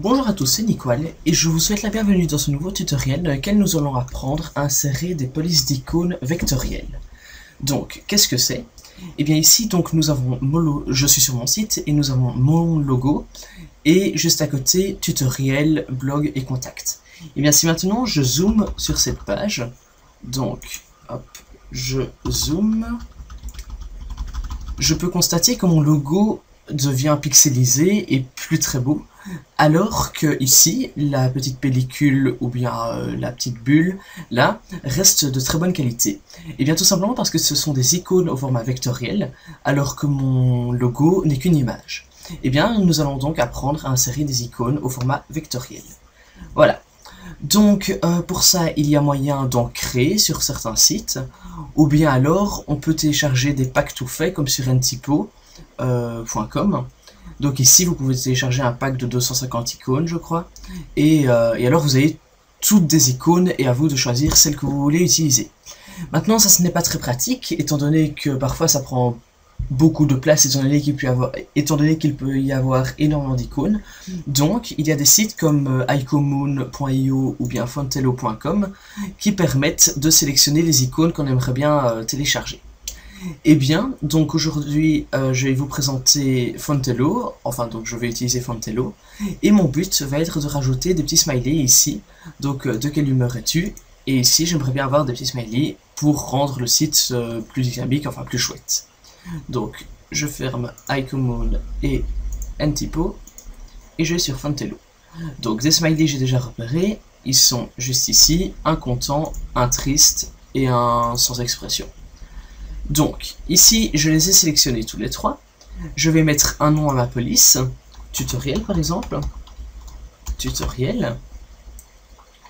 Bonjour à tous, c'est Nicole et je vous souhaite la bienvenue dans ce nouveau tutoriel dans lequel nous allons apprendre à insérer des polices d'icônes vectorielles. Donc, qu'est-ce que c'est? Eh bien ici, donc nous avons je suis sur mon site et nous avons mon logo et juste à côté, tutoriel, blog et contact. Et bien si maintenant je zoome sur cette page, donc, hop, je zoome, je peux constater que mon logo devient pixelisé et plus très beau, alors que ici, la petite pellicule ou bien la petite bulle, là, reste de très bonne qualité. Et bien tout simplement parce que ce sont des icônes au format vectoriel, alors que mon logo n'est qu'une image. Et bien nous allons donc apprendre à insérer des icônes au format vectoriel. Voilà. Donc pour ça, il y a moyen d'en créer sur certains sites, ou bien alors on peut télécharger des packs tout faits comme sur ntypo.com. Donc ici vous pouvez télécharger un pack de 250 icônes je crois, et alors vous avez toutes des icônes et à vous de choisir celle que vous voulez utiliser. Maintenant ça ce n'est pas très pratique étant donné que parfois ça prend beaucoup de place étant donné qu'il peut y avoir énormément d'icônes. Donc il y a des sites comme icomoon.io ou bien fontello.com qui permettent de sélectionner les icônes qu'on aimerait bien télécharger. Et bien, donc aujourd'hui, je vais vous présenter Fontello, enfin donc je vais utiliser Fontello, et mon but va être de rajouter des petits smileys ici, donc de quelle humeur es-tu, et ici j'aimerais bien avoir des petits smileys pour rendre le site plus dynamique, enfin plus chouette. Donc je ferme icomoon et ntypo, et je vais sur Fontello. Donc des smileys j'ai déjà repérés, ils sont juste ici, un content, un triste et un sans expression. Donc, ici, je les ai sélectionnés tous les trois. Je vais mettre un nom à ma police, tutoriel par exemple, tutoriel.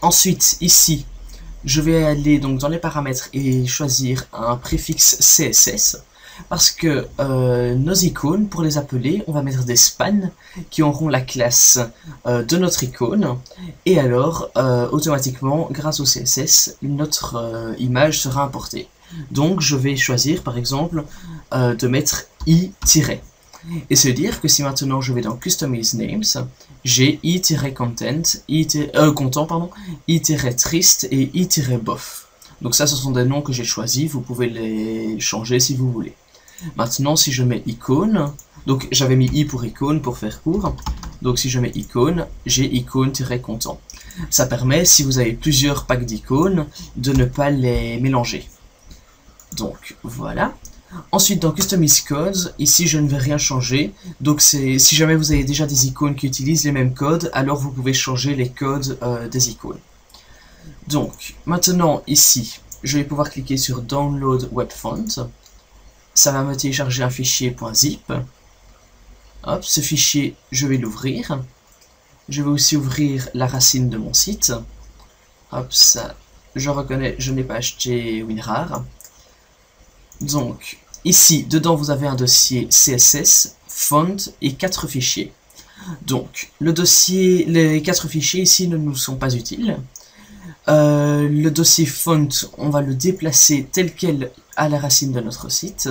Ensuite, ici, je vais aller donc dans les paramètres et choisir un préfixe CSS, parce que nos icônes, pour les appeler, on va mettre des spans qui auront la classe de notre icône, et alors, automatiquement, grâce au CSS, notre image sera importée. Donc je vais choisir par exemple de mettre i-. Et se dire que si maintenant je vais dans Customize Names, j'ai i-content, i-triste et i-bof. Donc ça ce sont des noms que j'ai choisis, vous pouvez les changer si vous voulez. Maintenant si je mets icône, donc j'avais mis i pour icône pour faire court, donc si je mets icône, j'ai icône-content. Ça permet, si vous avez plusieurs packs d'icônes, de ne pas les mélanger. Donc voilà. Ensuite dans Customize Codes, ici je ne vais rien changer. Donc si jamais vous avez déjà des icônes qui utilisent les mêmes codes, alors vous pouvez changer les codes des icônes. Donc maintenant ici, je vais pouvoir cliquer sur Download Web Font. Ça va me télécharger un fichier .zip. Hop, ce fichier, je vais l'ouvrir. Je vais aussi ouvrir la racine de mon site. Hop, ça, je reconnais, je n'ai pas acheté WinRAR. Donc, ici, dedans, vous avez un dossier CSS, font et 4 fichiers. Donc, les 4 fichiers ici ne nous sont pas utiles. Le dossier font, on va le déplacer tel quel à la racine de notre site.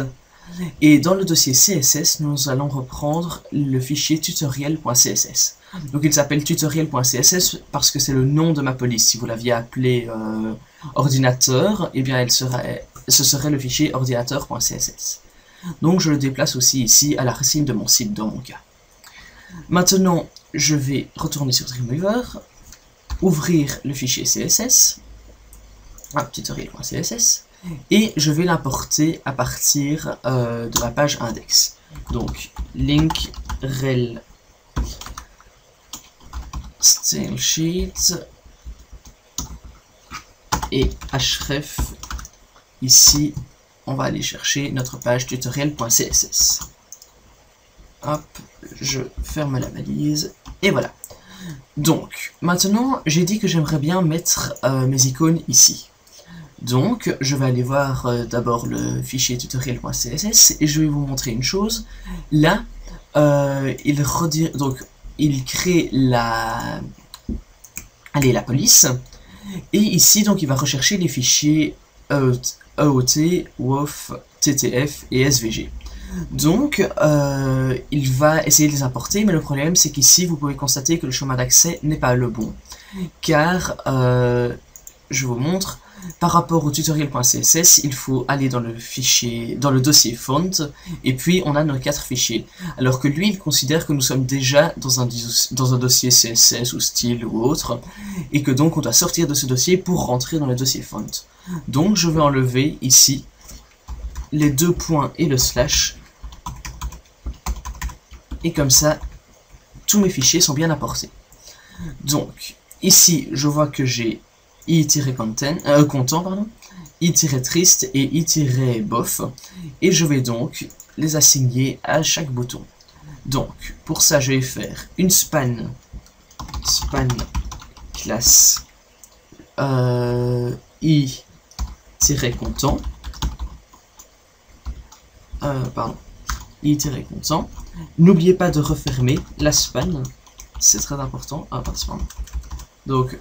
Et dans le dossier CSS, nous allons reprendre le fichier tutoriel.css. Donc, il s'appelle tutoriel.css parce que c'est le nom de ma police. Si vous l'aviez appelé ordinateur, eh bien, ce serait le fichier ordinateur.css. Donc je le déplace aussi ici à la racine de mon site dans mon cas. Maintenant, je vais retourner sur Dreamweaver, ouvrir le fichier CSS, tutoriel.css, et je vais l'importer à partir de la page index. Donc link rel stylesheet et href. Ici, on va aller chercher notre page tutoriel.css. Hop, je ferme la balise, et voilà. Donc, maintenant, j'ai dit que j'aimerais bien mettre mes icônes ici. Donc, je vais aller voir d'abord le fichier tutoriel.css, et je vais vous montrer une chose. Là, il crée la police, et ici, donc, il va rechercher les fichiers EOT, WOF, TTF et SVG. Donc, il va essayer de les importer, mais le problème c'est qu'ici vous pouvez constater que le chemin d'accès n'est pas le bon. Car, je vous montre, par rapport au tutoriel.css, il faut aller dans le fichier, dans le dossier font, et puis on a nos 4 fichiers. Alors que lui, il considère que nous sommes déjà dans un dossier CSS ou style ou autre, et que donc on doit sortir de ce dossier pour rentrer dans le dossier font. Donc je vais enlever ici les 2 points et le slash, et comme ça, tous mes fichiers sont bien apportés. Donc, ici, je vois que j'ai i-content, i-triste et i-bof, et je vais donc les assigner à chaque bouton. Donc, pour ça, je vais faire une span classe i-content, i-content. N'oubliez pas de refermer la span, c'est très important. Donc,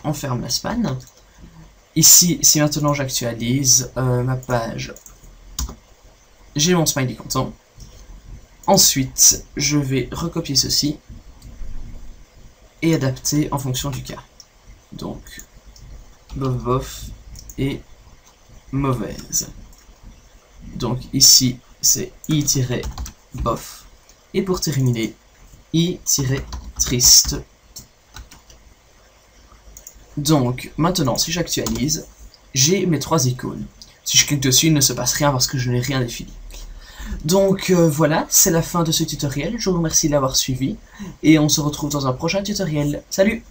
on ferme la span. Ici, si maintenant j'actualise ma page, j'ai mon smiley content. Ensuite, je vais recopier ceci et adapter en fonction du cas. Donc, bof et mauvaise. Donc ici, c'est i-bof. Et pour terminer, i-triste. Donc, maintenant, si j'actualise, j'ai mes 3 icônes. Si je clique dessus, il ne se passe rien parce que je n'ai rien défini. Donc, voilà, c'est la fin de ce tutoriel. Je vous remercie de l'avoir suivi. Et on se retrouve dans un prochain tutoriel. Salut!